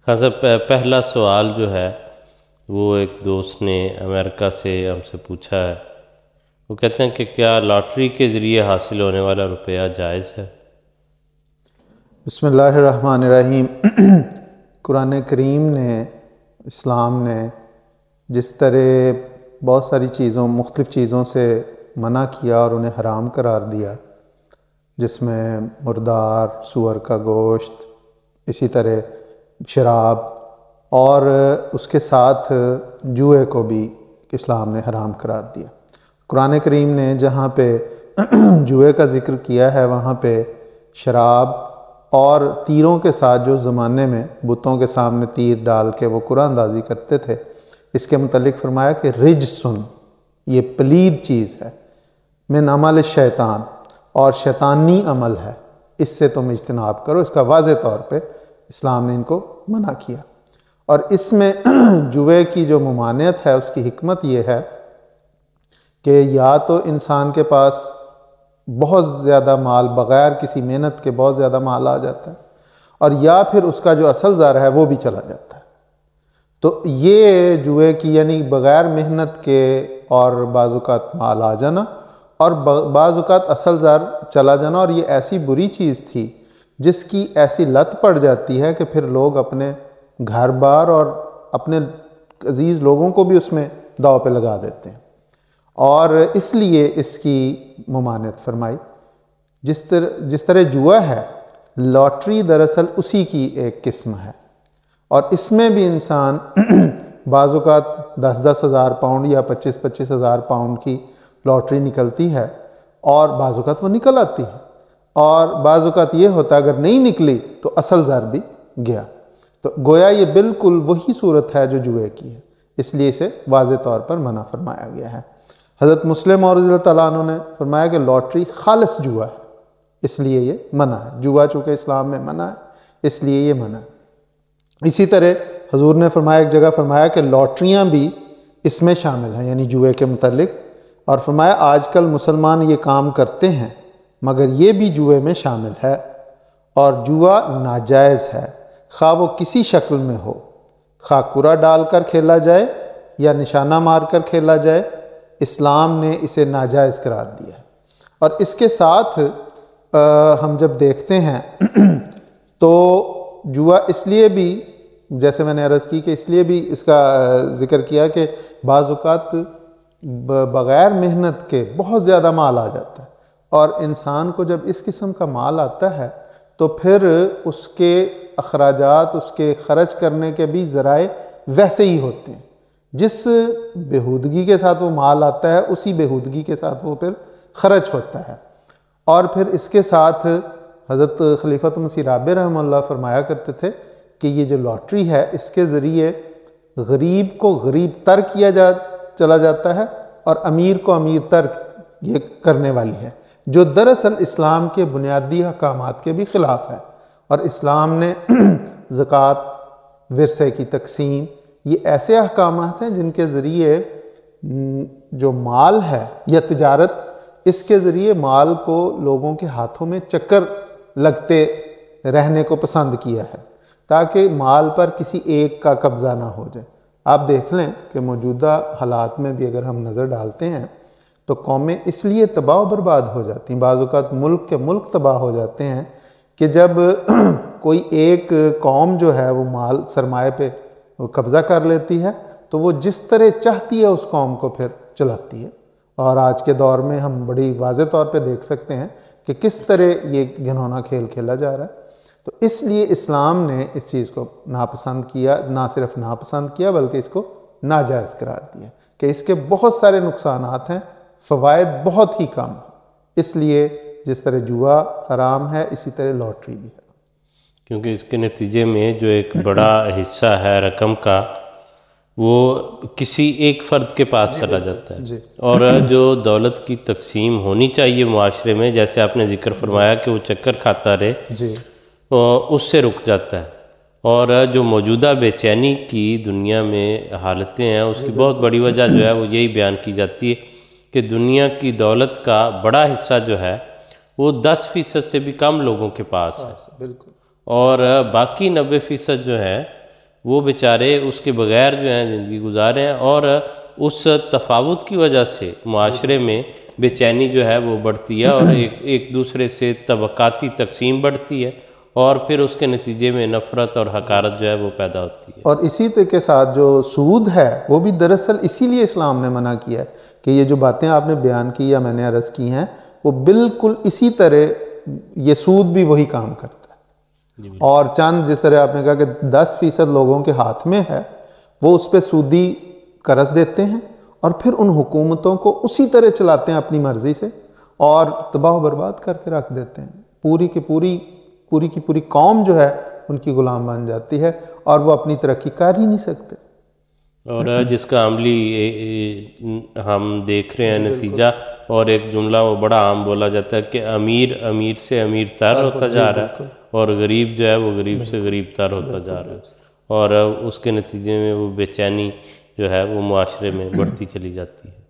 خان صاحب پہلا سوال جو ہے وہ ایک دوست نے امریکہ سے ہم سے پوچھا ہے. وہ کہتے ہیں کہ کیا لاٹری کے ذریعے حاصل ہونے والا روپیہ جائز ہے؟ بسم اللہ الرحمن الرحیم. قرآن کریم نے، اسلام نے جس طرح بہت ساری مختلف چیزوں سے منع کیا اور انہیں حرام قرار دیا، جس میں مردار، سور کا گوشت، اسی طرح شراب، اور اس کے ساتھ جوئے کو بھی اسلام نے حرام قرار دیا. قرآن کریم نے جہاں پہ جوئے کا ذکر کیا ہے وہاں پہ شراب اور تیروں کے ساتھ، جو زمانے میں بتوں کے سامنے تیر ڈال کے وہ قرآن اندازی کرتے تھے، اس کے متعلق فرمایا کہ رجسن، یہ پلید چیز ہے، من عمل شیطان، اور شیطانی عمل ہے، اس سے تم اجتناب کرو. اس کا واضح طور پہ اسلام نے ان کو منع کیا. اور اس میں جوئے کی جو ممانعت ہے، اس کی حکمت یہ ہے کہ یا تو انسان کے پاس بہت زیادہ مال، بغیر کسی محنت کے بہت زیادہ مال آ جاتا ہے، اور یا پھر اس کا جو اصل زر ہے وہ بھی چلا جاتا ہے. تو یہ جوئے کی یعنی بغیر محنت کے اور بعض اوقات مال آ جانا اور بعض اوقات اصل زر چلا جانا، اور یہ ایسی بری چیز تھی جس کی ایسی لت پڑ جاتی ہے کہ پھر لوگ اپنے گھر بار اور اپنے عزیز لوگوں کو بھی اس میں داؤ پہ لگا دیتے ہیں، اور اس لیے اس کی ممانعت فرمائی. جس طرح جوا ہے، لاٹری دراصل اسی کی ایک قسم ہے، اور اس میں بھی انسان بعض اوقات 10-10 ہزار پاؤنڈ یا 25-25 ہزار پاؤنڈ کی لاٹری نکلتی ہے، اور بعض اوقات وہ نکل آتی ہے، اور بعض اوقات یہ ہوتا ہے اگر نہیں نکلی تو اصل زر بھی گیا. تو گویا یہ بالکل وہی صورت ہے جو جوئے کی ہے، اس لیے اسے واضح طور پر منع فرمایا گیا ہے. حضرت مسلم رضی اللہ تعالیٰ عنہ نے فرمایا کہ لاٹری خالص جوا ہے، اس لیے یہ منع ہے. جوا چونکہ اسلام میں منع ہے، اس لیے یہ منع ہے. اسی طرح حضور نے فرمایا، ایک جگہ فرمایا کہ لاٹریاں بھی اس میں شامل ہیں، یعنی جوئے کے متعلق، اور فرمایا آج کل مسلمان یہ کام کرتے ہیں مگر یہ بھی جوئے میں شامل ہے، اور جوا ناجائز ہے، خواہ وہ کسی شکل میں ہو، خواہ کرا ڈال کر کھیلا جائے یا نشانہ مار کر کھیلا جائے، اسلام نے اسے ناجائز قرار دیا ہے. اور اس کے ساتھ ہم جب دیکھتے ہیں تو جوا اس لیے بھی، جیسے میں نے عرض کی کہ اس لیے بھی اس کا ذکر کیا کہ بعض اوقات بغیر محنت کے بہت زیادہ مال آ جاتا ہے، اور انسان کو جب اس قسم کا مال آتا ہے تو پھر اس کے اخراجات، اس کے خرچ کرنے کے بھی ذرائع ویسے ہی ہوتے ہیں. جس بےہودگی کے ساتھ وہ مال آتا ہے اسی بےہودگی کے ساتھ وہ پھر خرچ ہوتا ہے. اور پھر اس کے ساتھ حضرت خلیفۃ مسیح رابع رحمہ اللہ فرمایا کرتے تھے کہ یہ جو لاٹری ہے اس کے ذریعے غریب کو غریب تر کیا چلا جاتا ہے، اور امیر کو امیر تر یہ کرنے والی ہے، جو دراصل اسلام کے بنیادی احکامات کے بھی خلاف ہے. اور اسلام نے زکوٰۃ، ورثے کی تقسیم، یہ ایسے احکامات ہیں جن کے ذریعے جو مال ہے یا تجارت، اس کے ذریعے مال کو لوگوں کے ہاتھوں میں چکر لگتے رہنے کو پسند کیا ہے، تاکہ مال پر کسی ایک کا قبضہ نہ ہو جائے. آپ دیکھ لیں کہ موجودہ حالات میں بھی اگر ہم نظر ڈالتے ہیں تو قومیں اس لیے تباہ و برباد ہو جاتی ہیں، بعض اوقات ملک کے ملک تباہ ہو جاتے ہیں کہ جب کوئی ایک قوم جو ہے وہ مال سرمایہ پہ قبضہ کر لیتی ہے تو وہ جس طرح چاہتی ہے اس قوم کو پھر چلاتی ہے. اور آج کے دور میں ہم بڑی واضح طور پہ دیکھ سکتے ہیں کہ کس طرح یہ گھنونا کھیل کھیلا جا رہا ہے. تو اس لیے اسلام نے اس چیز کو ناپسند کیا، نہ صرف ناپسند کیا بلکہ اس کو ناجائز قرار دیا کہ اس کے بہت سارے نقصانات ہیں، فوائد بہت ہی کم. اس لیے جس طرح جوا حرام ہے اسی طرح لاٹری بھی ہے، کیونکہ اس کے نتیجے میں جو ایک بڑا حصہ ہے رقم کا وہ کسی ایک فرد کے پاس چلا جاتا ہے، اور جو دولت کی تقسیم ہونی چاہیے معاشرے میں، جیسے آپ نے ذکر فرمایا کہ وہ چکر کھاتا رہے، اس سے رک جاتا ہے. اور جو موجودہ بے چینی کی دنیا میں حالتیں ہیں اس کی بہت بڑی وجہ جو ہے وہ یہی بیان کی جاتی ہے کہ دنیا کی دولت کا بڑا حصہ جو ہے وہ 10% سے بھی کم لوگوں کے پاس ہے، بالکل، اور باقی 90% جو ہے وہ بیچارے اس کے بغیر جو ہیں زندگی گزارے ہیں، اور اس تفاوت کی وجہ سے معاشرے میں بے چینی جو ہے وہ بڑھتی ہے، اور ایک دوسرے سے طبقاتی تقسیم بڑھتی ہے، اور پھر اس کے نتیجے میں نفرت اور حقارت جو ہے وہ پیدا ہوتی ہے۔ اور اسی کے ساتھ جو سود ہے وہ بھی دراصل اسی لیے اسلام نے منع کیا ہے کہ یہ جو باتیں آپ نے بیان کی یا میں نے عرض کی ہیں وہ بالکل اسی طرح یہ سود بھی وہی کام کرتا ہے، اور چند جس طرح آپ نے کہا کہ 10% لوگوں کے ہاتھ میں ہے، وہ اس پہ سودی قرض دیتے ہیں اور پھر ان حکومتوں کو اسی طرح چلاتے ہیں اپنی مرضی سے، اور تباہ و برباد کر کے رکھ دیتے ہیں۔ پوری کی پوری قوم جو ہے ان کی غلام بن جاتی ہے، اور وہ اپنی ترقی کر ہی نہیں سکتے۔ اور جس کا عملی ہم دیکھ رہے ہیں نتیجہ، اور ایک جملہ وہ بڑا عام بولا جاتا ہے کہ امیر سے امیر تر ہوتا جا رہا ہے، اور غریب جو ہے وہ غریب سے غریب تر ہوتا جا رہا ہے، اور اس کے نتیجے میں وہ بے چینی جو ہے وہ معاشرے میں بڑھتی چلی جاتی ہے۔